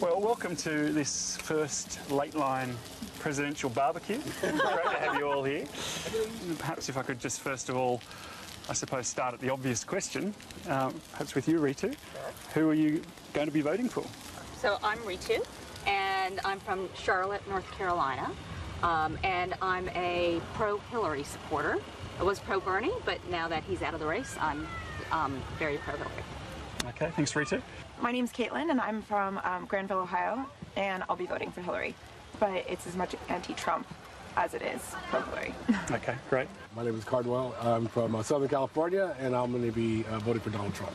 Well, welcome to this first Late Line presidential barbecue. Great to have you all here. Perhaps if I could just first of all, I suppose, start at the obvious question, perhaps with you, Ritu. Who are you going to be voting for? So I'm Ritu, and I'm from Charlotte, North Carolina, and I'm a pro-Hillary supporter. I was pro-Bernie, but now that he's out of the race, I'm very pro-Hillary. Okay, thanks, Ritu. My name's Caitlin, and I'm from Granville, Ohio, and I'll be voting for Hillary. But it's as much anti-Trump as it is pro-Hillary. Okay, great. My name is Cardwell. I'm from Southern California, and I'm going to be voting for Donald Trump.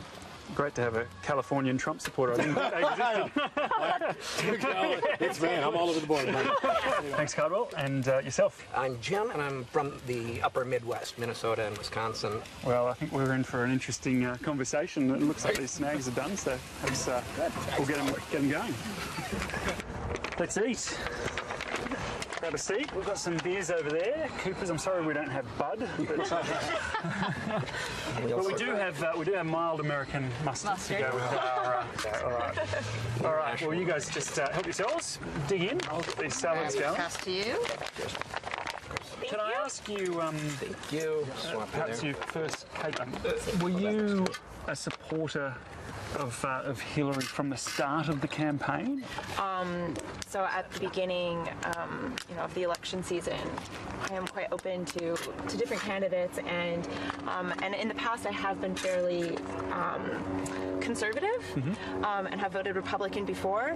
Great to have a Californian Trump supporter. I didn't know that existed. It's man, I'm all over the board. Thanks, Cardwell. And yourself? I'm Jim, and I'm from the upper Midwest, Minnesota and Wisconsin. Well, I think we're in for an interesting conversation. It looks like these snags are done, so perhaps we'll get them going. Let's eat. Grab a seat. We've got some beers over there. Coopers, I'm sorry we don't have Bud, but we do have mild American mustard to go with our. All right. Well, you guys just help yourselves. Dig in. I'll get these salads going. Pass to you. Can I ask you? Thank you. Perhaps you first, Caitlin. Were you a supporter of Hillary from the start of the campaign? So at the beginning, of the election season, I am quite open to different candidates, and in the past I have been fairly conservative, and have voted Republican before.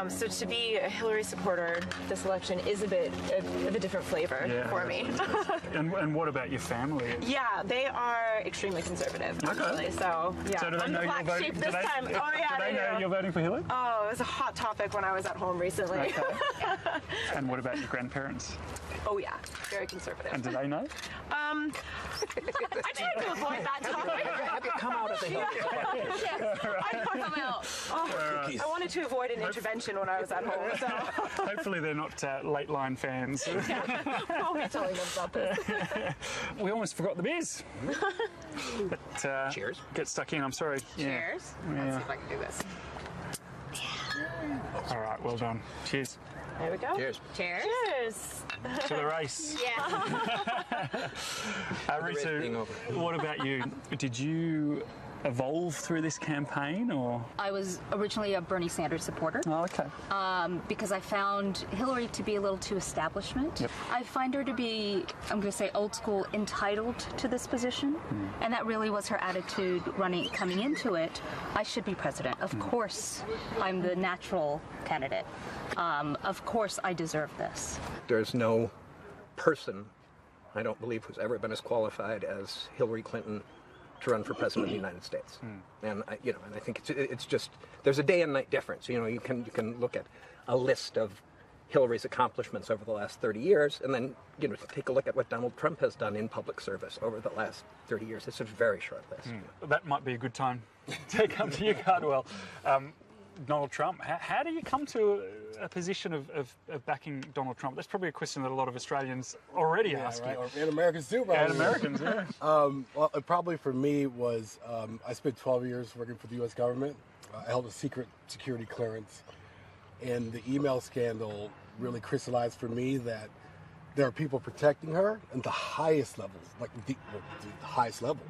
So to be a Hillary supporter this election is a bit of a different flavor for me. And what about your family? Yeah, they are extremely conservative, actually. So yeah, So do they I'm know the black you're voting? sheep this time. Oh yeah, do they know you're voting for Hillary? Oh, it was a hot topic when I was at home recently. Okay. And what about your grandparents? Oh yeah, very conservative. And do they know? I tried to avoid that topic. Have you come out of the hill? Yes, I don't come out. I wanted to avoid an intervention when I was at home, so Hopefully they're not late line fans. I'll be telling them about this. We almost forgot the beers. But, Cheers. Get stuck in, I'm sorry. Cheers. Let's see if I can do this. All right, well done. Cheers. There we go. Cheers. Cheers. Cheers. To the race. Yeah. race being Ritu, over. what about you? Did you evolve through this campaign, or? I was originally a Bernie Sanders supporter. Oh, okay. Because I found Hillary to be a little too establishment. Yep. I find her to be, I'm going to say, old school, entitled to this position, and that really was her attitude coming into it. I should be president. Of course, I'm the natural candidate. Of course, I deserve this. There's no person, I don't believe, who's ever been as qualified as Hillary Clinton to run for president of the United States. And I think it's just, there's a day and night difference. You can look at a list of Hillary's accomplishments over the last 30 years, and then take a look at what Donald Trump has done in public service over the last 30 years. It's a very short list. That might be a good time to come to you, Cardwell. Donald Trump, how do you come to a position of backing Donald Trump? That's probably a question that a lot of Australians already ask Right. you. And Americans too, probably. And Americans, yeah. Well, probably for me was I spent 12 years working for the U.S. government. I held a secret security clearance, and the email scandal really crystallized for me that there are people protecting her at the highest levels, like the highest level.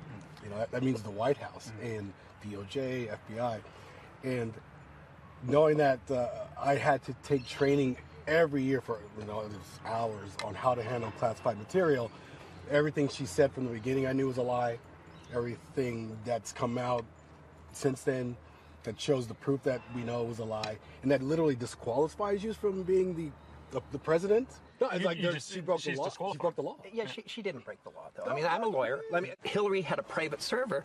That means the White House and DOJ, FBI, and knowing that I had to take training every year for hours on how to handle classified material. Everything she said from the beginning I knew was a lie. Everything that's come out since then that shows the proof that we know was a lie, and that literally disqualifies you from being the president. No, it's she broke the law. She broke the law. Yeah, she didn't break the law, though. I mean, I'm a lawyer. Hillary had a private server.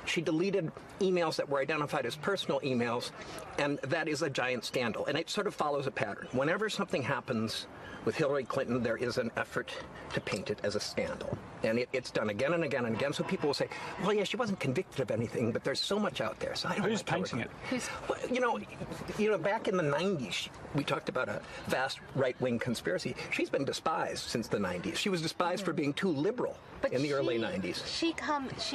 She deleted emails that were identified as personal emails, and that is a giant scandal. And it sort of follows a pattern. Whenever something happens with Hillary Clinton, there is an effort to paint it as a scandal. And it's done again and again and again. So people will say, well, yeah, she wasn't convicted of anything, but there's so much out there. So I don't Who's painting it? Well, back in the 90s, we talked about a vast right-wing conspiracy. She she's been despised since the 90s. She was despised for being too liberal in the early 90s. She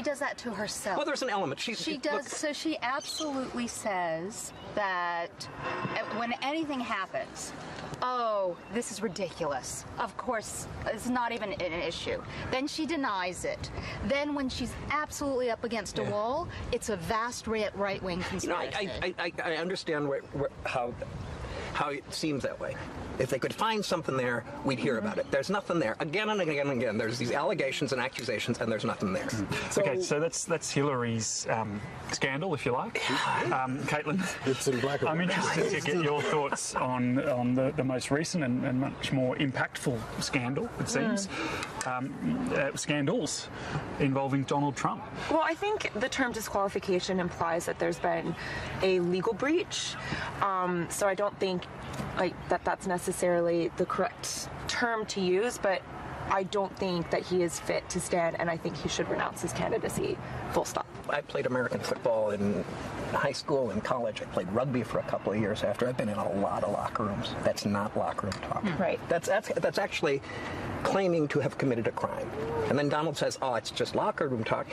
does that to herself. Well, there's an element. She does. Look, so she absolutely says that when anything happens, oh, this is ridiculous. Of course, it's not even an issue. Then she denies it. Then when she's absolutely up against a wall, it's a vast right-wing conspiracy. I understand how it seems that way. If they could find something there, we'd hear about it. There's nothing there. Again and again and again, there's these allegations and accusations, and there's nothing there. So that's Hillary's scandal, if you like. Caitlin, It's in black and I'm white. interested to get your thoughts on the most recent and much more impactful scandal, it seems. Scandals involving Donald Trump. Well, I think the term disqualification implies that there's been a legal breach. So I don't think that's necessarily the correct term to use, but I don't think that he is fit to stand, and I think he should renounce his candidacy, full stop. I played American football in high school and college. I played rugby for a couple of years after. I've been in a lot of locker rooms. That's not locker room talk. Right. That's actually claiming to have committed a crime. And then Donald says, oh, it's just locker room talk.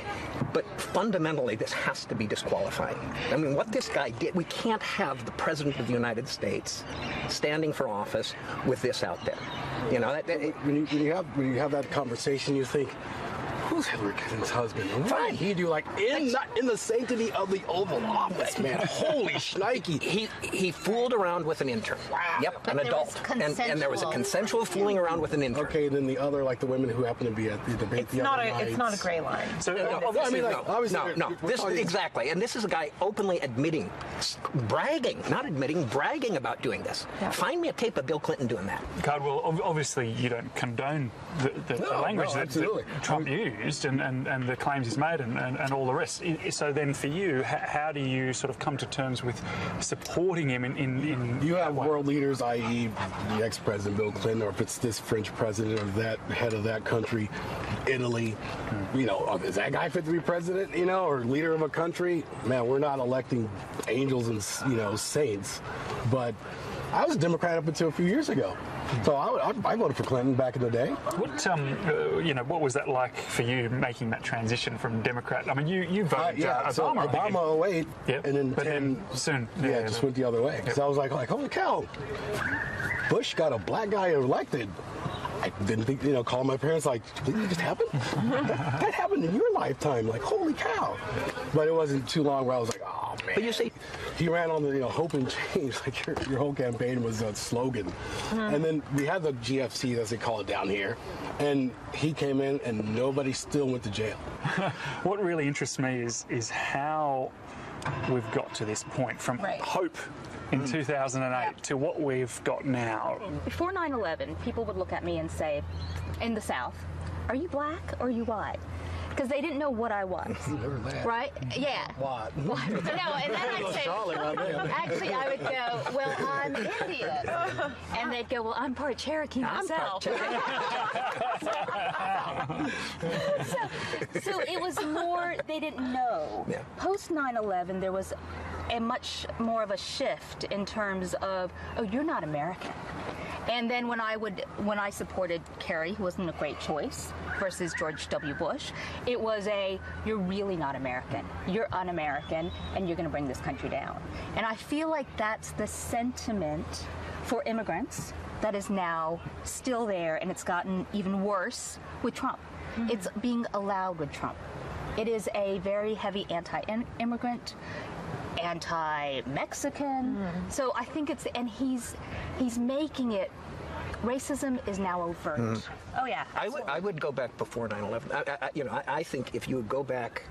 But fundamentally, this has to be disqualifying. I mean, what this guy did, we can't have the President of the United States standing for office with this out there. You know, When you have that conversation, you think, who's Hillary Clinton's husband? And what did he do, like, in the sanctity of the Oval Office, man? Holy shnikey. He fooled around with an intern. Wow. Yep, But an there was adult. And there was a consensual fooling around with an intern. Okay, then the other, like the women who happen to be at the debate It's not a gray line. So, Exactly. And this is a guy openly admitting, bragging about doing this. Yeah. Find me a tape of Bill Clinton doing that. Cardwell, obviously you don't condone the language that Trump used and the claims he's made and all the rest. So then for you, how do you sort of come to terms with supporting him in You have world leaders, i.e. the ex-president Bill Clinton, or if it's this French president or that head of that country, Italy, you know, is that guy fit to be president, you know, or leader of a country? Man, we're not electing angels and, you know, saints. But I was a Democrat up until a few years ago. So I voted for Clinton back in the day. What was that like for you making that transition from Democrat? I mean, you voted Obama. Obama 08, yep. and then but then soon, it just went the other way. Because I was like, holy cow, Bush got a black guy elected. I didn't think, call my parents like, did it just happen? That happened in your lifetime. Like, holy cow. But it wasn't too long where I was like, oh, man. But you see, he ran on the, hope and change. Like, your whole campaign was a slogan. And then we had the GFC, as they call it down here. And he came in and nobody still went to jail. What really interests me is how we've got to this point from hope in 2008 to what we've got now. Before 9/11, people would look at me and say, in the South, are you black or are you white? Because they didn't know what I was. Right? Yeah. What? No, and then I'd say, actually, I would go, well, I'm Indian. And they'd go, well, I'm part Cherokee myself. So it was more, they didn't know. Yeah. Post 9/11, there was a much more of a shift in terms of, oh, you're not American. And then when I supported Kerry, who wasn't a great choice, versus George W. Bush, it was you're really not American. You're un-American, and you're going to bring this country down. And I feel like that's the sentiment for immigrants that is now still there, and it's gotten even worse with Trump. It's being allowed with Trump. It is a very heavy anti-immigrant, anti-Mexican. So I think and he's making it. Racism is now overt. Oh yeah. I would go back before 9/11. I think if you would go back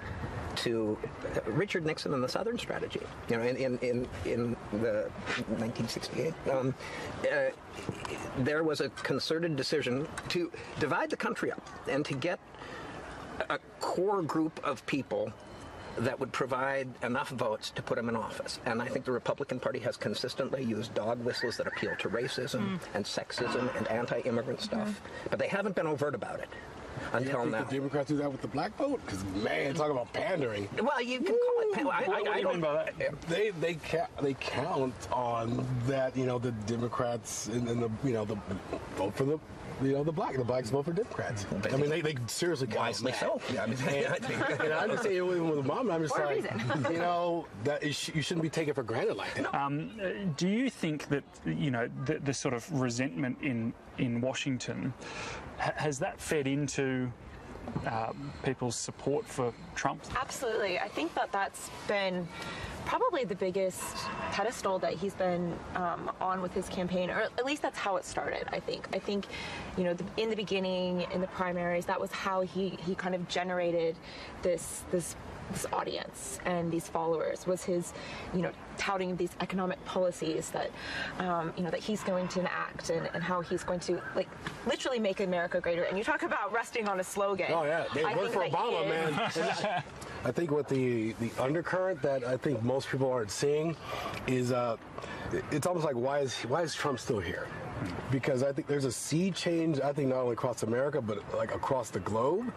to Richard Nixon and the Southern Strategy, in the 1968, there was a concerted decision to divide the country up and to get a core group of people that would provide enough votes to put him in office. And I think the Republican Party has consistently used dog whistles that appeal to racism and sexism and anti-immigrant stuff. But they haven't been overt about it. until now. The Democrats do that with the black vote? Because, man, talk about pandering. Well, you can call it. What do you mean by that? They count on that, the Democrats and the vote for the blacks vote for Democrats. I mean, they seriously count. Wisely so. Yeah, I mean, and I just say it with mom, and I'm just like, that you shouldn't be taken for granted like that. Do you think that, the sort of resentment in Washington, has that fed into people's support for Trump? Absolutely. I think that's been probably the biggest pedestal that he's been on with his campaign, or at least that's how it started. I think in the beginning, in the primaries, that was how he kind of generated this audience and these followers, was his touting these economic policies that that he's going to enact, and how he's going to literally make America greater. And you talk about resting on a slogan. Oh yeah, they work for Obama, man. I think what the undercurrent that I think most people aren't seeing is it's almost like why is Trump still here? Because I think there's a sea change, I think not only across America, but across the globe,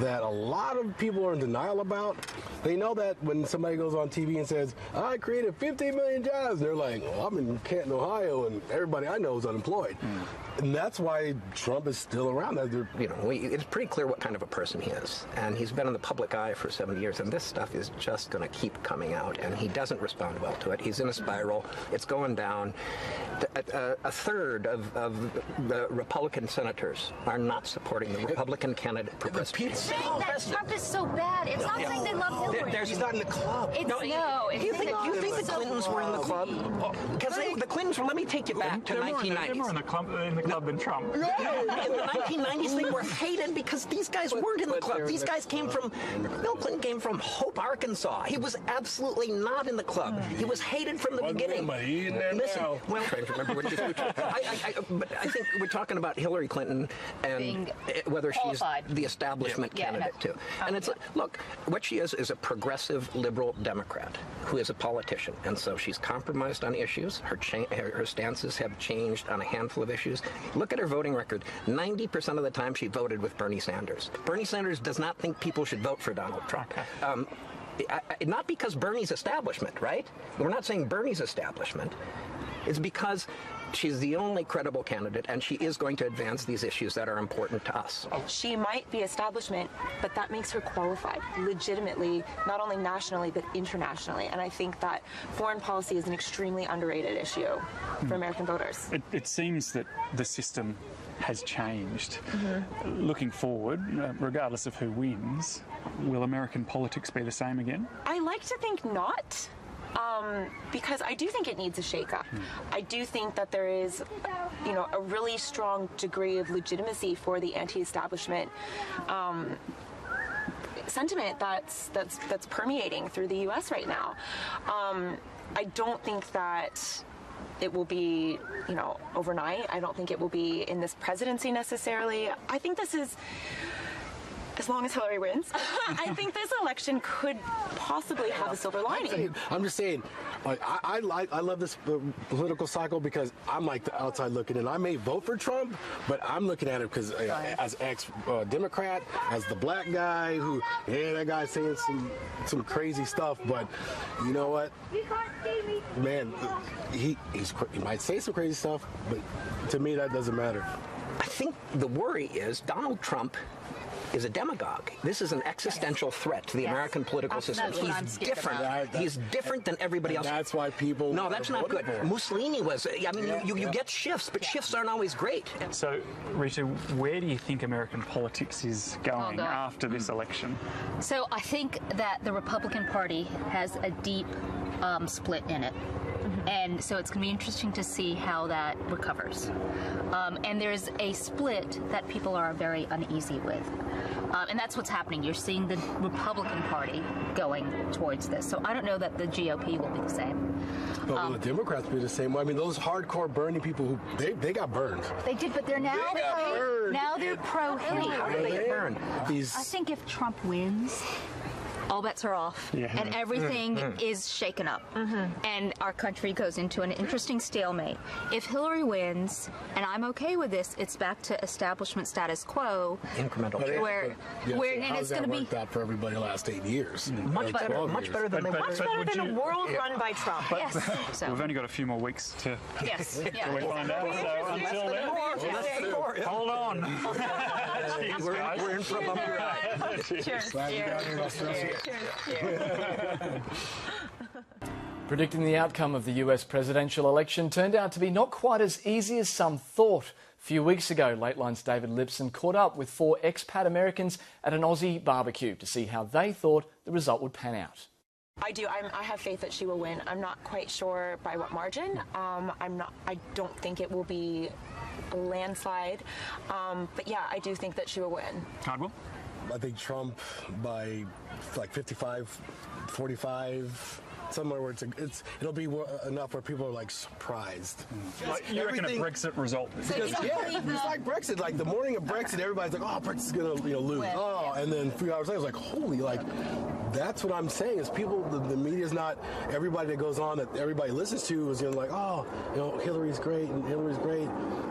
that a lot of people are in denial about. They know that when somebody goes on TV and says, I created 15 million jobs, they're like, well, I'm in Canton, Ohio, and everybody I know is unemployed. And that's why Trump is still around. It's pretty clear what kind of a person he is. And he's been in the public eye for 7 years, and this stuff is just going to keep coming out, and he doesn't respond well to it. He's in a spiral. It's going down. A third of the Republican senators are not supporting the Republican candidate for president. Saying that Trump is so bad, it's not saying they love Hillary. He's not in the club. You think the Clintons were in the club? Because the Clintons were, let me take you back to 1990s. They're more in the club than Trump. In the 1990s, they were hated because these guys weren't in the club. These guys Bill Clinton came from Hope, Arkansas. He was absolutely not in the club. He was hated from the beginning. But he's in there now. Well, I'm trying to remember what but I think we're talking about Hillary Clinton and whether she's the establishment candidate too. And it's look, what she is a progressive liberal Democrat who is a politician, and so she's compromised on issues. Her stances have changed on a handful of issues. Look at her voting record. 90% of the time she voted with Bernie Sanders. Bernie Sanders does not think people should vote for Donald Trump. Not because Bernie's establishment, right? We're not saying Bernie's establishment. It's because she's the only credible candidate, and she is going to advance these issues that are important to us. She might be establishment, but that makes her qualified legitimately, not only nationally, but internationally. And I think that foreign policy is an extremely underrated issue for American voters. It seems that the system has changed. Looking forward, regardless of who wins, will American politics be the same again? I like to think not. Because I do think it needs a shakeup. I do think that there is, a really strong degree of legitimacy for the anti-establishment sentiment that's permeating through the U.S. right now. I don't think that it will be, overnight. I don't think it will be in this presidency necessarily. I think this is, as long as Hillary wins, I think this election could possibly have a silver lining. I'm just saying, I love this political cycle because I'm like the outside looking in. I may vote for Trump, but I'm looking at it because as ex-Democrat, as the black guy who, that guy's saying some crazy stuff, but you know what? Man, he might say some crazy stuff, but to me that doesn't matter. I think the worry is Donald Trump is a demagogue. This is an existential threat to the American political system. He's different. He's different than everybody else. That's why people... No, that's not good. Mussolini was... I mean, you get shifts, but shifts aren't always great. So, Rita, where do you think American politics is going after this election? So I think that the Republican Party has a deep split in it. And so it's going to be interesting to see how that recovers. And there's a split that people are very uneasy with. And that's what's happening. You're seeing the Republican Party going towards this. So I don't know that the GOP will be the same. But will the Democrats be the same way? I mean, those hardcore Bernie people, who they got burned. They did, but they're now pro-Hillary. How did they get burned? I think if Trump wins, all bets are off, Yeah. and everything is shaken up, and our country goes into an interesting stalemate. If Hillary wins, and I'm okay with this, it's back to establishment status quo, Incremental. where and it's going to be worked out for everybody the last 8 years. Much better. Much better than they But- want. Much but better would than a you- world run by Trump. yes. So We've only got a few more weeks to yes, we yeah. find out. So until then, hold on. Cheers, guys. We're in for a bumpy ride. Cheers. Glad you got here in Australia. Predicting the outcome of the US presidential election turned out to be not quite as easy as some thought. A few weeks ago, Lateline's David Lipson caught up with 4 expat Americans at an Aussie barbecue to see how they thought the result would pan out. I do. I have faith that she will win. I'm not quite sure by what margin. I don't think it will be a landslide. But yeah, I do think that she will win. Cardwell? I think Trump by like 55, 45, somewhere where it'll be enough where people are like surprised. Like, you reckon a Brexit result? Because it's like Brexit. Like the morning of Brexit, everybody's like, "Oh, Brexit's gonna lose." Win. Oh, and then a few hours later, it's like, "Holy!" Like that's what I'm saying is people. The media's not everybody that goes on that everybody listens to is like, "Oh, Hillary's great and Hillary's great,"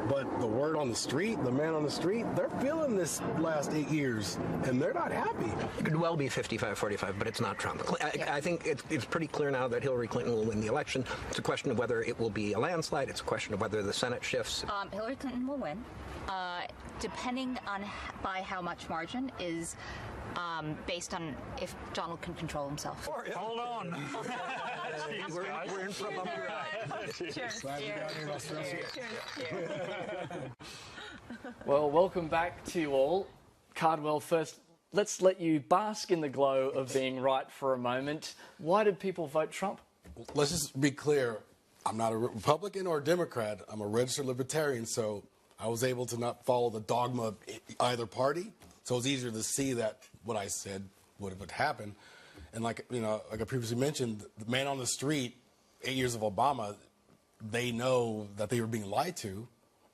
but the word on the street, the man on the street, they're feeling this last 8 years and they're not happy. It could well be 55-45, but it's not Trump. I think it's pretty clear now that Hillary Clinton will win the election. It's a question of whether it will be a landslide. It's a question of whether the Senate shifts. Hillary Clinton will win. Depending on by how much margin is based on if Donald can control himself. Hold on. Cheers, guys. We're in for a bumpy ride. Cheers. Glad you got here in Australia. Well, welcome back to you all. Cardwell, first, let's let you bask in the glow of being right for a moment. Why did people vote Trump? Let's just be clear. I'm not a Republican or a Democrat. I'm a registered libertarian, so I was able to not follow the dogma of either party. So it's easier to see that what I said would happen. And like I previously mentioned, the man on the street, 8 years of Obama, they know that they were being lied to,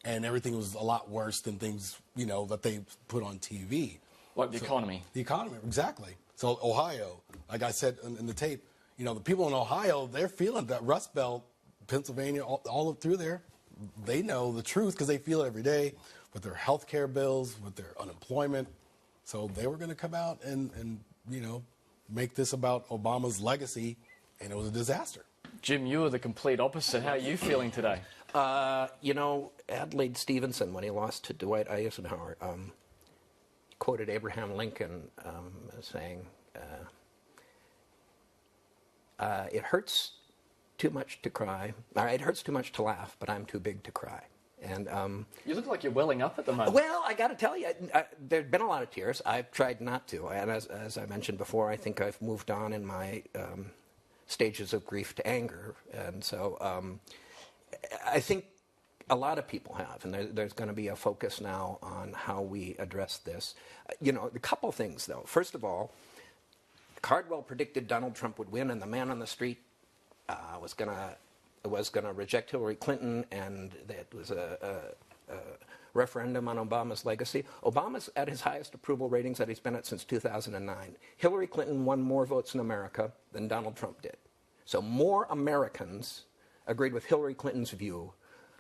and everything was a lot worse than things that they put on TV. Like the economy. The economy, exactly. So Ohio, like I said in the tape, the people in Ohio, they're feeling that Rust Belt, Pennsylvania, all up through there. They know the truth because they feel it every day with their health care bills, with their unemployment. So they were going to come out and make this about Obama's legacy, and it was a disaster. Jim, you were the complete opposite. How are you feeling today? Adlai Stevenson, when he lost to Dwight Eisenhower, quoted Abraham Lincoln as saying, it hurts too much to cry. It hurts too much to laugh, but I'm too big to cry. And You look like you're welling up at the moment. well, I got to tell you, there've been a lot of tears. I've tried not to, and as I mentioned before, I think I've moved on in my stages of grief to anger, and so I think a lot of people have, and there's going to be a focus now on how we address this. A couple things though. First of all, Cardwell predicted Donald Trump would win, and the man on the street was going to reject Hillary Clinton, and that was a referendum on Obama's legacy. Obama's at his highest approval ratings that he's been at since 2009. Hillary Clinton won more votes in America than Donald Trump did. So more Americans agreed with Hillary Clinton's view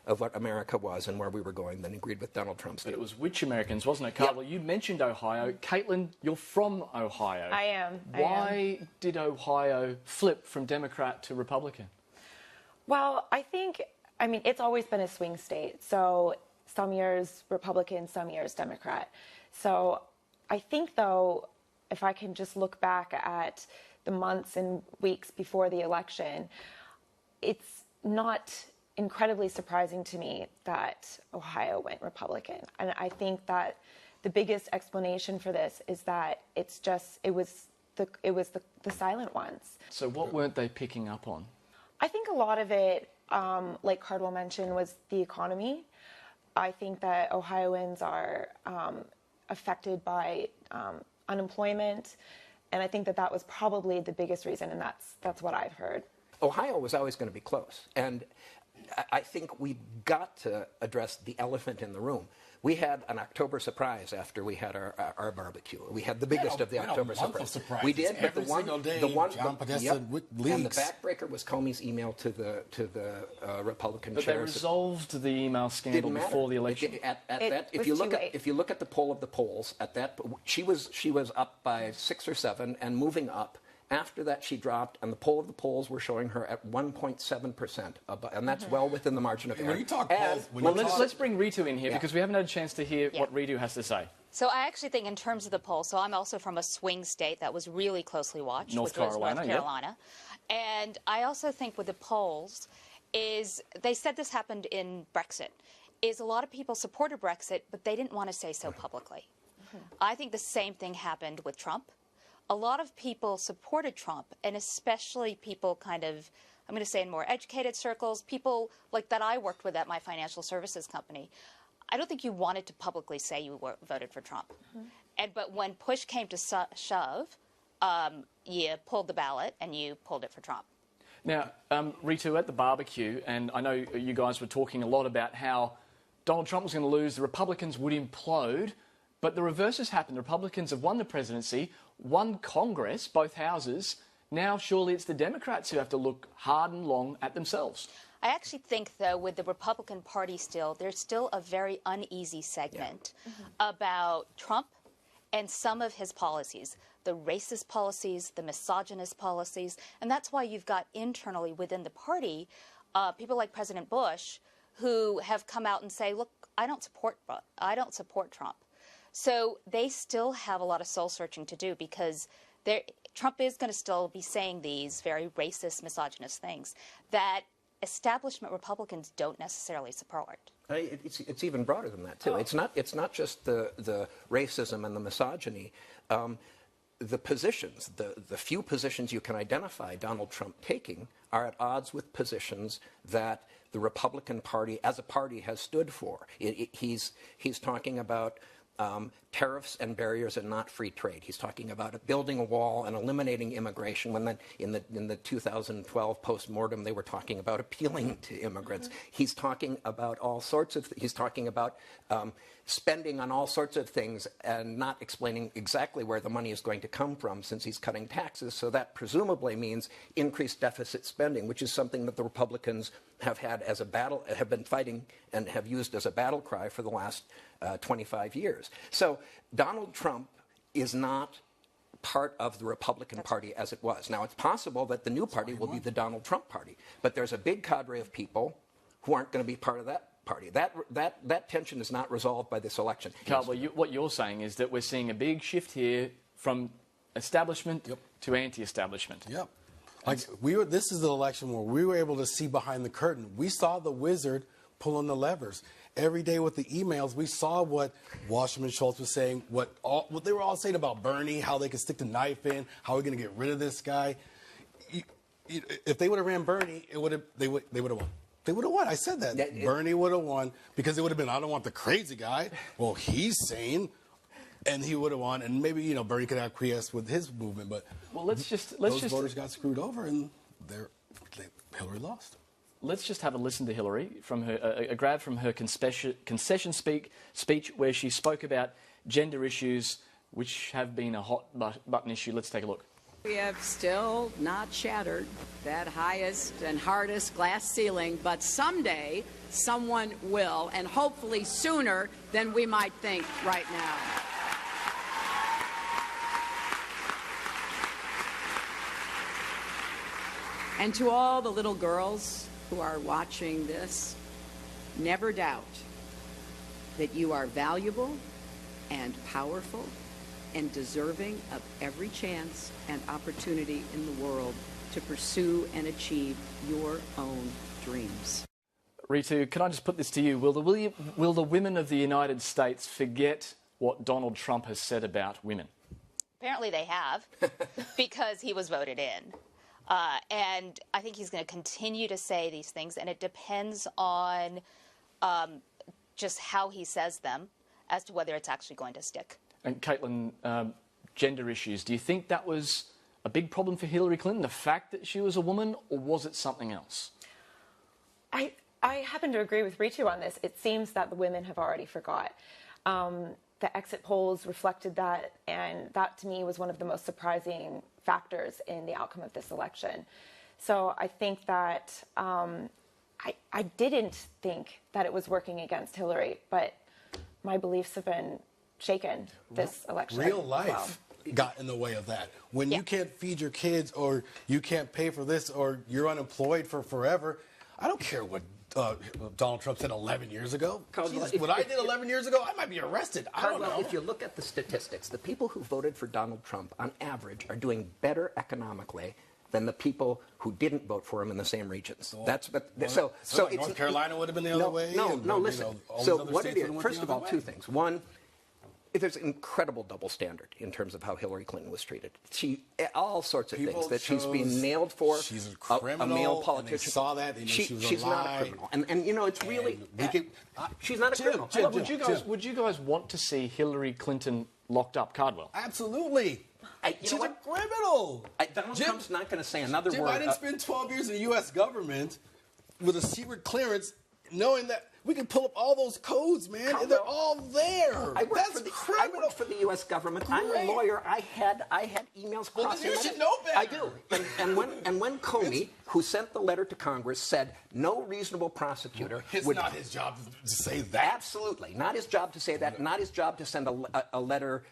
of what America was and where we were going than agreed with Donald Trump's view. But it was which Americans, wasn't it, Carla? Yep. You mentioned Ohio. Caitlin, you're from Ohio. I am. Why did Ohio flip from Democrat to Republican? Well, it's always been a swing state. So some years Republican, some years Democrat. So I think, though, if I can just look back at the months and weeks before the election, it's not incredibly surprising to me that Ohio went Republican. And I think that the biggest explanation for this is that it was the silent ones. So what weren't they picking up on? I think a lot of it, like Cardwell mentioned, was the economy. I think that Ohioans are affected by unemployment, and I think that was probably the biggest reason, and that's what I've heard. Ohio was always going to be close, and I think we've got to address the elephant in the room. We had an October surprise after we had our barbecue. We had the biggest of the October surprises. We did, but the one, John Podesta leaks. And the backbreaker was Comey's email to the Republican But chair. they resolved the email scandal before the election. If you look at the poll of the polls, at that she was up by 6 or 7 and moving up. After that, she dropped, and the poll of the polls were showing her at 1.7%, and that's well within the margin of error. When you talk polls, let's bring Ritu in here because we haven't had a chance to hear what Ritu has to say. So I actually think in terms of the poll, so I'm also from a swing state that was really closely watched, North Carolina. And I also think with the polls is they said this happened in Brexit, is a lot of people supported Brexit, but they didn't want to say so publicly. I think the same thing happened with Trump. A lot of people supported Trump, and especially people kind of, I'm going to say in more educated circles, people like that I worked with at my financial services company. I don't think you wanted to publicly say you voted for Trump. But when push came to shove, you pulled the ballot and you pulled it for Trump. Now, Ritu, at the barbecue, and I know you guys were talking a lot about how Donald Trump was going to lose, the Republicans would implode, but the reverse has happened. The Republicans have won the presidency, won Congress, both houses. Now, surely it's the Democrats who have to look hard and long at themselves. I actually think, though, with the Republican Party still, there's still a very uneasy segment about Trump and some of his policies, the racist policies, the misogynist policies, and that's why you've got internally within the party people like President Bush who have come out and say, look, I don't support Trump. So they still have a lot of soul searching to do because Trump is going to still be saying these very racist, misogynist things that establishment Republicans don't necessarily support. It's even broader than that too. It's not just the racism and the misogyny. The positions, the few positions you can identify Donald Trump taking are at odds with positions that the Republican Party as a party has stood for. He's talking about tariffs and barriers and not free trade. He's talking about building a wall and eliminating immigration. When in the 2012 post-mortem, they were talking about appealing to immigrants. He's talking about all sorts of. He's talking about spending on all sorts of things and not explaining exactly where the money is going to come from, since he's cutting taxes. So that presumably means increased deficit spending, which is something that the Republicans have had as a battle, have been fighting and have used as a battle cry for the last 25 years. So Donald Trump is not part of the Republican Party as it was. Now, it's possible that the new party will be the Donald Trump Party, but there's a big cadre of people who aren't going to be part of that party. That tension is not resolved by this election. Carl, what you're saying is that we're seeing a big shift here from establishment to anti-establishment. Yep. Like this is the election where we were able to see behind the curtain. We saw the wizard pulling the levers. Every day with the emails, we saw what Wasserman Schultz was saying, what they were all saying about Bernie, how they could stick the knife in, how we're going to get rid of this guy. If they would have ran Bernie, they would have won. They would have won. I said that. Bernie would have won because it would have been, I don't want the crazy guy. Well, he's sane. And he would have won, and maybe Bernie could have acquiesced with his movement, but those voters got screwed over, and Hillary lost. Let's just have a listen to Hillary from a grab from her concession speech where she spoke about gender issues, which have been a hot button issue. Let's take a look. We have still not shattered that highest and hardest glass ceiling, but someday someone will, and hopefully sooner than we might think right now. And to all the little girls who are watching this, never doubt that you are valuable and powerful and deserving of every chance and opportunity in the world to pursue and achieve your own dreams. Ritu, can I just put this to you? Will the women of the United States forget what Donald Trump has said about women? Apparently they have, because he was voted in. And I think he's going to continue to say these things, and it depends on just how he says them as to whether it's actually going to stick. And Caitlin, gender issues, do you think that was a big problem for Hillary Clinton, the fact that she was a woman, or was it something else? I happen to agree with Ritu on this. It seems that the women have already forgot. The exit polls reflected that, and that to me was one of the most surprising factors in the outcome of this election. So I think that I didn't think that it was working against Hillary, but my beliefs have been shaken this election. Real life got in the way of that. When you can't feed your kids, or you can't pay for this, or you're unemployed for forever, I don't care what Donald Trump said 11 years ago. Jesus, what I did 11 years ago, I might be arrested. I don't know. If you look at the statistics, the people who voted for Donald Trump, on average, are doing better economically than the people who didn't vote for him in the same regions. So like North Carolina would have been the other way. Listen. So what it is, first of all, two things. One, there's an incredible double standard in terms of how Hillary Clinton was treated. All sorts of things that she's being nailed for. She's a criminal. A male politician. And they saw that. They knew she was she's not a criminal. And you know, it's really she's not a criminal. Would you guys want to see Hillary Clinton locked up, Cardwell? Absolutely. She's a criminal. Donald Trump's not going to say another word. I didn't spend 12 years in the U.S. government with a secret clearance, knowing that we can pull up all those codes, man, and they're all there. I worked for the U.S. government. Great. I'm a lawyer. I had emails crossing. You should know better. I do. And when Comey, who sent the letter to Congress, said no reasonable prosecutor it's not his job to say that. Absolutely, not his job to say that. Not his job to send a letter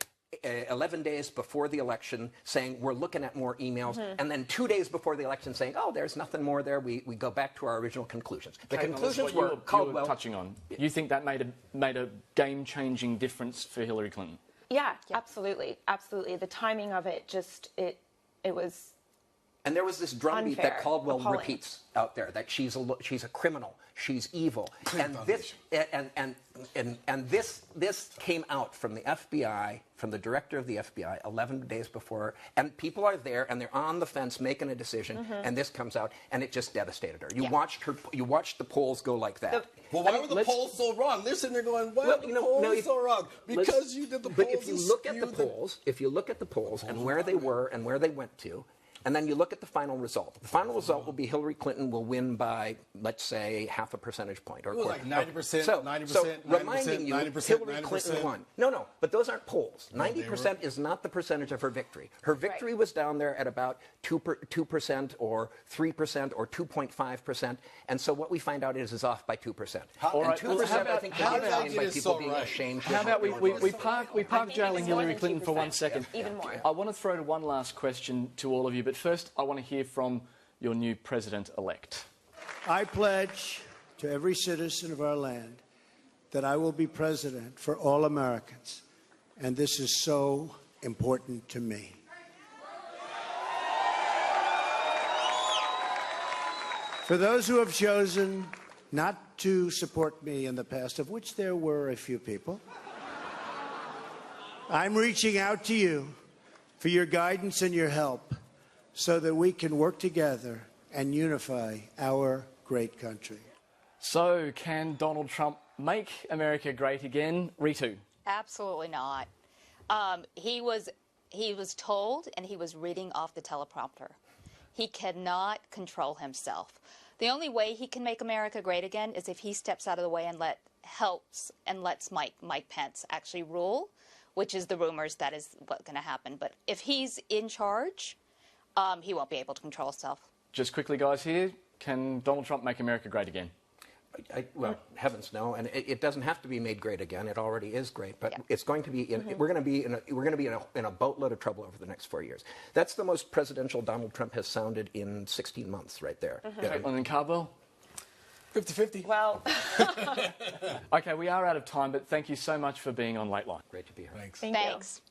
11 days before the election saying we're looking at more emails, and then 2 days before the election saying, oh, there's nothing more there. We go back to our original conclusions. The conclusions were Caldwell touching on. You think that made a game-changing difference for Hillary Clinton? Yeah, absolutely, absolutely. The timing of it it was. And there was this drumbeat that Caldwell appalling. Repeats out there, that she's a criminal, she's evil, and this came out from the FBI, from the director of the FBI, 11 days before, and people are there and they're on the fence making a decision, and this comes out, and it just devastated her. You watched the polls go like that. Well, why were the polls so wrong? They're sitting there going, why are the polls so wrong? Because you did the polls. But if you look at the polls, and where they were and where they went to. And then you look at the final result. The final result will be Hillary Clinton will win by, let's say, half a percentage point. Or like 90%, 90%, so 90%, reminding you, 90%, Hillary 90%. Clinton won. No, but those aren't polls. 90% is not the percentage of her victory. Her victory was down there at about 2% or 3% or 2.5%. And so what we find out is off by 2%. And 2%, I think, can be explained by people being ashamed. How about we park jailing Hillary Clinton for 1 second? Even more. I want to throw one last question to all of you, but first I want to hear from your new president-elect. I pledge to every citizen of our land that I will be president for all Americans, and this is so important to me. For those who have chosen not to support me in the past, of which there were a few people, I'm reaching out to you for your guidance and your help so that we can work together and unify our great country. So, can Donald Trump make America great again? Ritu? Absolutely not. He was told, and he was reading off the teleprompter. He cannot control himself. The only way he can make America great again is if he steps out of the way and lets Mike Pence actually rule, which is the rumors that is what's going to happen. But if he's in charge, he won't be able to control himself. Just quickly, guys, here, can Donald Trump make America great again? Well, heavens no, and it doesn't have to be made great again. It already is great, but it's going to be. We're going to be in a boatload of trouble over the next 4 years. That's the most presidential Donald Trump has sounded in 16 months, right there. And then Cardwell? 50-50. Well. Okay, we are out of time, but thank you so much for being on Late Line. Great to be here. Thanks. Thanks.